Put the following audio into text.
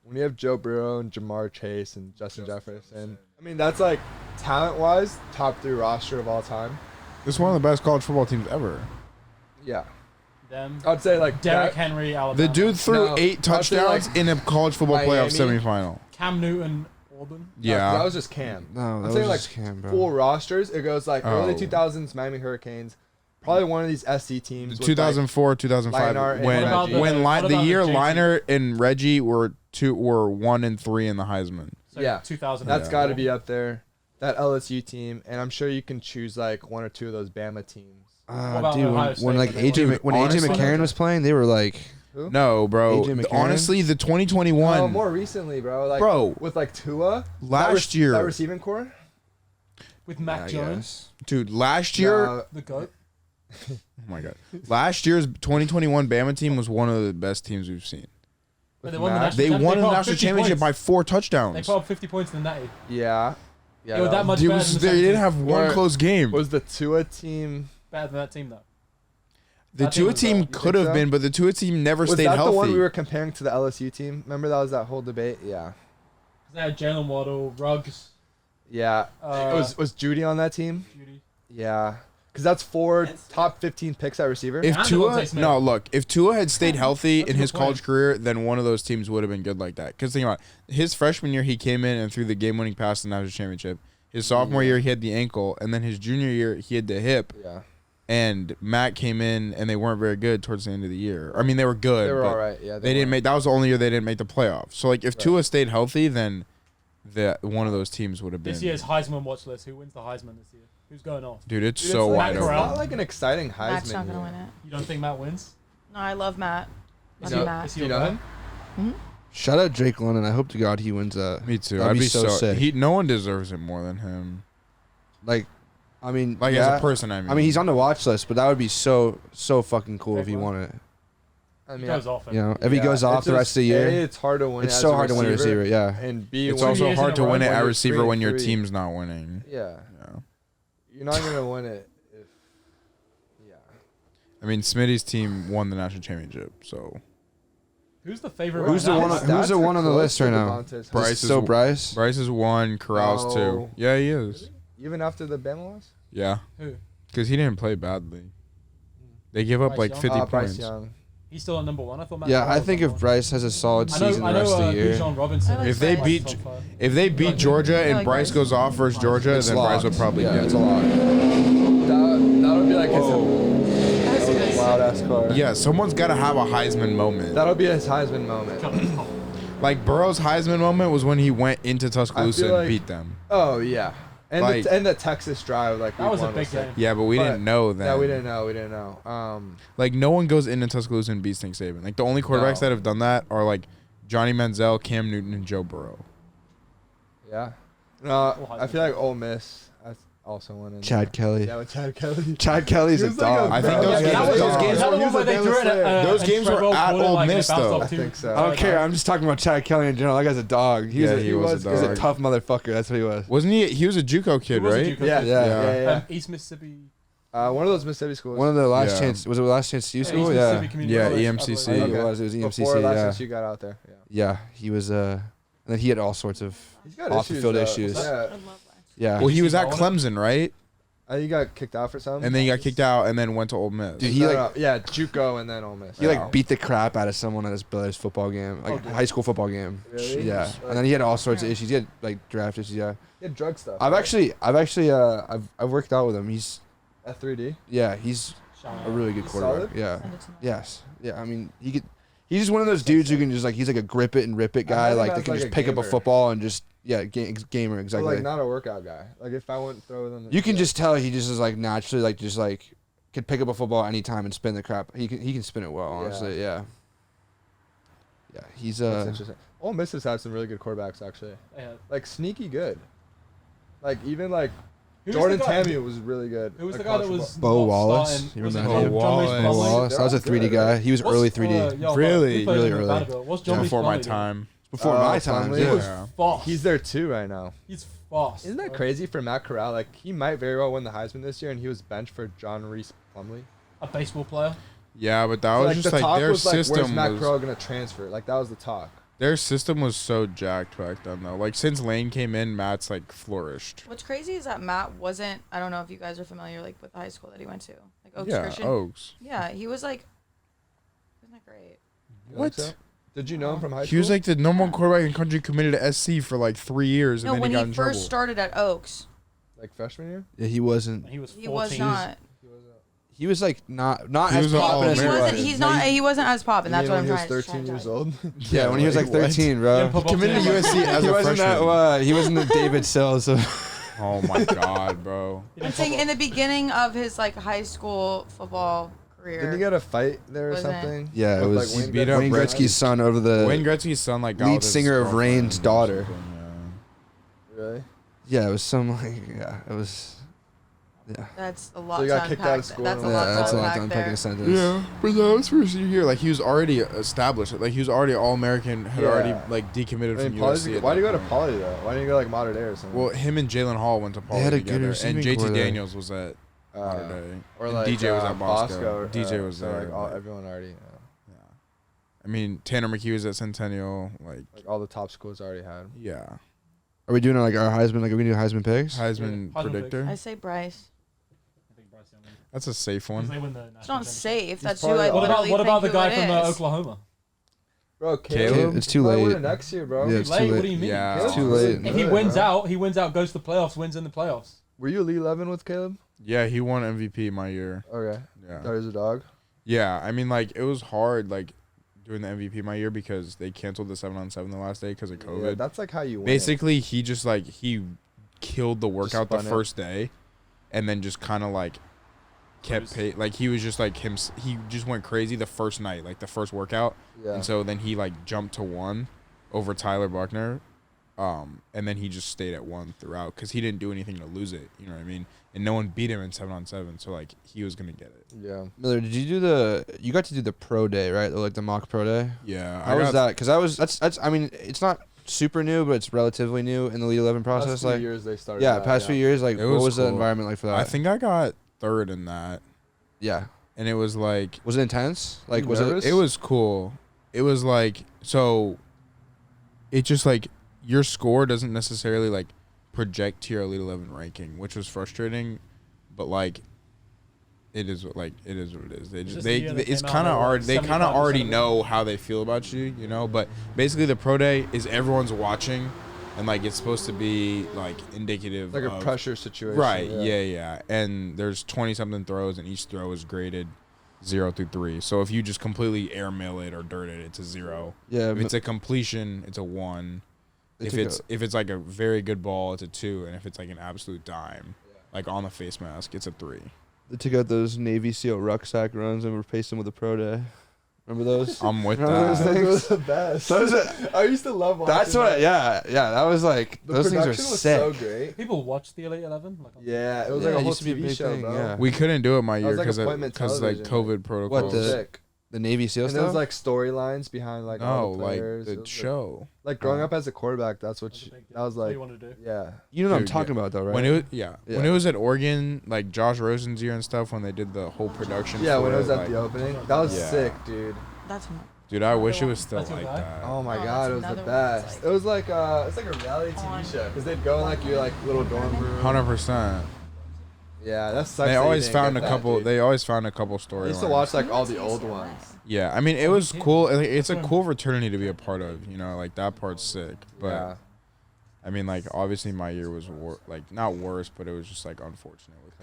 when you have Joe Burrow and Jamar Chase and Justin Jefferson, I mean, that's like talent-wise, top 3 roster of all time. It's one of the best college football teams ever. Yeah. Them. I'd say like Derrick Henry, Alabama. The dude threw 8 touchdowns like in a college football playoff semifinal. Cam Newton, Auburn. Yeah. That was just Cam. No, that I'm saying was like just Cam, bro. full rosters. It goes like early Oh. 2000s Miami Hurricanes. Probably one of these SC teams. 2004, 2005, Leinart and when Reggie. the year What about the Leinart and Reggie were 1 and 3 in the Heisman. So Yeah. 2000. That's got to be up there. That LSU team, and I'm sure you can choose like 1 or 2 of those Bama teams. about Dude, Ohio when State like when they AJ honestly- McCarron was playing, they were like, Who? No, bro. AJ McCarron? Honestly, the 2021 Oh, more recently, bro. Like, Bro. with like Tua. Last year. That receiving core. with Mac Jones, dude, last year, Nah, the GOAT. oh my god. Last year's 2021 Bama team was one of the best teams we've seen. But with they won the Mac. national They champ- won they the put up national 50 championship by points. 4 They touchdowns. put up 50 points in the natty. Yeah. Yeah. They were that much Dude, better than the they 17. didn't have one Or- close game. Was the Tua team? Better than that team, though. The that team Tua was team bad. You could think have so? been, but the Tua team never Was stayed that healthy. the one we were comparing to the LSU team? Remember that was that whole debate? Yeah. They had Jalen Waddle, Ruggs, Yeah. Was Judy on that team? Judy. Yeah. Because that's 4 top 15 picks at receiver. If And Tua, Devontae Smith. no, look, if Tua had stayed healthy That's in a good his college point. career, then one of those teams would have been good like that. Because think about it, his freshman year, he came in and threw the game-winning pass in the national championship. His sophomore year, he had the ankle, and then his junior year, he had the hip. Yeah. And Matt came in, and they weren't very good towards the end of the year. I mean, they were good. They were but all right. Yeah. They didn't make. That was the only year they didn't make the playoffs. So like, if Tua stayed healthy, then one of those teams would have been. This year's Heisman watch list. Who wins the Heisman this year? Who's going off? Dude, it's Dude, so it's wide It's open. not like an exciting Matt's Heisman. not gonna year. win it. You don't think Matt wins? No, I love Matt. Is Love he- you, Matt. is he You your know guy? him? shout out Drake London. I hope to God he wins that. Me too. That'd I'd be be so so sick. No one deserves it more than him. Like, I mean, Like yeah, as a person, I mean. he's on the watch list, but that would be so fucking cool if he won it. I He mean, goes off. You know, if he yeah, goes off it's the rest of the just- year, A, it's hard to win. it's as so a hard to win a receiver. Yeah, And B, It's Two also years hard in a to row win it when at you're receiver 3 when your and 3. team's not winning. Yeah. Yeah. You're not gonna win it if. Yeah. I mean, Smitty's team won the national championship, so Who's the favorite? Who's right the now? one? Who's the one on the list right now? Bryce So is- Bryce. Bryce is 1, Corral's 2. No. Yeah, he is. Even after the Bama loss. Yeah, Who? because he didn't play badly. They give up Bryce like Young? 50 Bryce points. Young. He's still at number 1. I thought. Matt Yeah, Corral I was think number if 1. Bryce has a solid season the rest of the year, Bijan Robinson. I like If they Bryce. beat, if they beat Georgia I and like Bryce Bryce. goes off versus Georgia, it's then Bryce locked. would probably yeah, get it's it. a lot. That would be like his loud ass car. Yeah, someone's got to have a Heisman moment. That'll be his Heisman moment. Like Burrow's Heisman moment was when he went into Tuscaloosa I and feel like- beat them. Oh yeah. And Like- the Texas drive like That was a week 1 big sick. game. Yeah, but we But- didn't know then. Yeah, we didn't know. Like no one goes into Tuscaloosa and beats Nick Saban. Like the only quarterbacks No. that have done that are like Johnny Manziel, Cam Newton, and Joe Burrow. Yeah. No, I feel like Ole Miss. That's also one in Chad Kelly. Yeah, with Chad Kelly. Chad Kelly's He a was like dog. I think those Yeah, games, that was- those games, Is that the one where they threw it at, Those and games were Treadwell at caught it Ole like, and it Miss, bounced though. off I too? think so. I don't care. I'm just talking about Chad Kelly in general. That guy's a dog. He was Yeah, a, he was a He's a dog. tough motherfucker. That's what he was. Wasn't he? He was a JUCO kid, was a right? JUCO Yeah, kid. yeah. East Mississippi. One of those Mississippi schools. One of the last Yeah. chance. Was it the last chance to East school? Mississippi Yeah. Community Yeah, College, I EMCC. I think believe. it was. It was EMCC. Before last Yeah. chance you got out there. Yeah. Yeah. He was. And then he had all sorts of. He's got Off the issues, field though. issues. I Yeah. love Bryce. Yeah. Well, he was at Owen? Clemson, right? He got kicked out for something. And then he got kicked out, and then went to Ole Miss. Dude, he No, like no, yeah, JUCO and then Ole Miss. he Yeah. like beat the crap out of someone at his brother's football game, like Okay. high school football game. Really? Yeah. Like- And then he had all sorts of issues. He had like draft issues. Yeah. He had drug stuff. I've right? actually I've worked out with him. He's at 3D. yeah. He's Shout a out. really good He's quarterback. solid? Yeah. Send it to me. Yes. Yeah. I mean, he could. He's just one of those dudes who can just like he's like a grip it and rip it I guy, had him like as, that can like, just a pick up a gamer. football and just gamer So, exactly. like not a workout guy. Like if I wouldn't throw them. You can just tell he just is like naturally like just like could pick up a football anytime and spin the crap. He can spin it well, honestly. Yeah. Yeah. He's That's interesting. Ole Miss has had some really good quarterbacks actually. Yeah. Like sneaky good. Like even like Who was Jordan the guy- Tammy was really good. Who was at the guy that college was Bo not Wallace? starting? You Was it remember John him? Mace Wallace. Bo Plumlee? Wallace. That was a They're 3D all guy. good. He was What's, early 3D. yo, Really? we played Really him in early. Nevada. What's John Mace Before my Plumlee doing? time. Before Oh, my time. Plumlee He Yeah. was Yeah. fast. He's there too right now. He's fast. Isn't that bro. crazy for Matt Corral? Like he might very well win the Heisman this year, and he was benched for John Reese Plumlee. A baseball player. Yeah, but that So, was like just the like talk their was like, where's system Matt was. Corral gonna transfer? Like that was the talk. Their system was so jacked back then, though. Like, since Lane came in, Matt's, like, flourished. What's crazy is that Matt wasn't, I don't know if you guys are familiar, like, with the high school that he went to. Like, Oaks Yeah, Christian. Oaks. Yeah, he was, like, isn't that great? You think so? Did you know him from high school? He was, like, the number one quarterback in the country, committed to SC for, like, 3 years, and No, then when he got he in first trouble. started at Oaks, like freshman year. Yeah, he wasn't. He was 14. he was not. He was like not He as was an poppin' as He All-American. wasn't. He's not. He wasn't as poppin'. That's what I'm He was trying. 13 years old. Yeah, when he was like What? 13, bro. He Committed to USC as He a wasn't freshman. that. He wasn't the David Sills. Oh, my God, bro. I'm saying in the beginning of his like high school football career. Didn't he get a fight there or Wasn't. something? Yeah, it With, was Wayne beat up Wayne Brett- Gretzky's son over the. Wayne Gretzky's son, like, got lead with his singer of girlfriend Rain's or daughter. something, Really? Yeah, it was some like it was. Yeah. That's a lot. So he to got kicked out of unpack. school That's a and lot all to that. That's a lot to unpack unpack in there. a sentence. Yeah, but that was first year. Like, he was already established. Like, he was already All-American, had Yeah. already, like, decommitted I mean, from Poly's- USC. at why that did you go to point. Poly though? Why didn't you go like Modern Day or something? Well, him and Jalen Hall went to Poly had a good together, receiving and JT core there. Daniels was at Modern Day. or And like DJ was at Bosco. DJ was so, there. Like all, like, everyone already. yeah. I mean, Tanner McHugh was at Centennial. Like, All the top schools already had. yeah. Are we doing like our Heisman? Like, are we gonna do Heisman picks? Heisman Heisman predictor. I say Bryce. I think Bryce Young wins. That's a safe one. They win the It's national not championship. safe. That's who probably- I What about- literally What about the think guy who it from is. Oklahoma? Bro, Caleb? It's too Probably late. win it next year, bro. Yeah, it's Late? too What late. do you mean? Yeah. Caleb's Too really late. If good, he wins bro. out, goes to the playoffs, wins in the playoffs. Were you Elite 11 with Caleb? Yeah, he won MVP my year. Okay. Yeah. That is a dog. Yeah, I mean, like, it was hard, like, doing the MVP my year because they canceled the 7-on-7 the last day because of COVID. Yeah, that's like how you win. Basically, he just, like, he killed the workout the spun it. first day and then just kind of, like, kept like, he was just, like, he just went crazy the first night, like, the first workout. Yeah. And so then he, like, jumped to 1 over Tyler Buckner. And then he just stayed at 1 throughout because he didn't do anything to lose it. You know what I mean? And no one beat him in 7-on-7. So, like, he was going to get it. Yeah. Miller, did you do you got to do the pro day, right? Like the mock pro day? Yeah. How was that? Because that's, I mean, it's not super new, but it's relatively new in the Elite 11 process. Past few Like, years they started. yeah, that, past few years, like, It what was was the cool. environment like for that? I think I got 3rd in that. Yeah. And it was, like, Was it intense? Like, You was nervous? it? it was cool. It was, like, so it just, like, your score doesn't necessarily, like, project to your Elite 11 ranking, which was frustrating. But, like, it is what it is. They It's just just they the year they it's came out, kind of they were, like, already they kind of 75% already of it. know how they feel about you, you know. But basically, the pro day is everyone's watching, and, like, it's supposed to be, like, indicative Like a of, pressure situation. right? Yeah. And there's 20-something throws, and each throw is graded 0 through 3. So if you just completely airmail it or dirt it, it's a 0. Yeah. If it's a completion, it's a 1. They If took it's if it's like a very good ball, it's a 2, and if it's like an absolute dime, like on the face mask, it's a 3. They took out those Navy SEAL rucksack runs and replaced them with a pro day. Remember those? I'm with Remember those that. things? Those were the best. Those are- I used to love watching. That's what. that. Yeah. That was like The those things are production was sick. so great. People watch the Elite 11. Like, Yeah, it was Yeah, like it a whole used to be a TV big show, thing, bro. yeah. We couldn't do it my That year was like because appointment like television, COVID like- protocols. What, the- Sick. The Navy SEAL And there was stuff. like storylines behind like no, all the like players. It the was, show. like growing up as a quarterback, that's what that's a big deal. that was That's what like. you want to do. Yeah. You know what I'm Dude, talking about, though, right? When it was, Yeah. when it was at Oregon, like Josh Rosen's year and stuff, when they did the whole production. Yeah, for when it was at like, the opening, that was Yeah. sick, dude. That's dude, I wish it one. was still That's your like guy? that. Oh my Oh, god, that's it was the another one that's best. like- It was like it's like a reality On. TV show because they'd go in like your like little dorm room. 100%. Yeah, that sucks. They that you always didn't found get a that, couple. dude. They always found a couple I storylines. used to watch like You all went the to old UCLA. ones. Yeah, I mean, it was cool. It's a cool fraternity to be a part of. You know, like that part's sick. But Yeah. I mean, like obviously my year was like not worse, but it was just like unfortunate with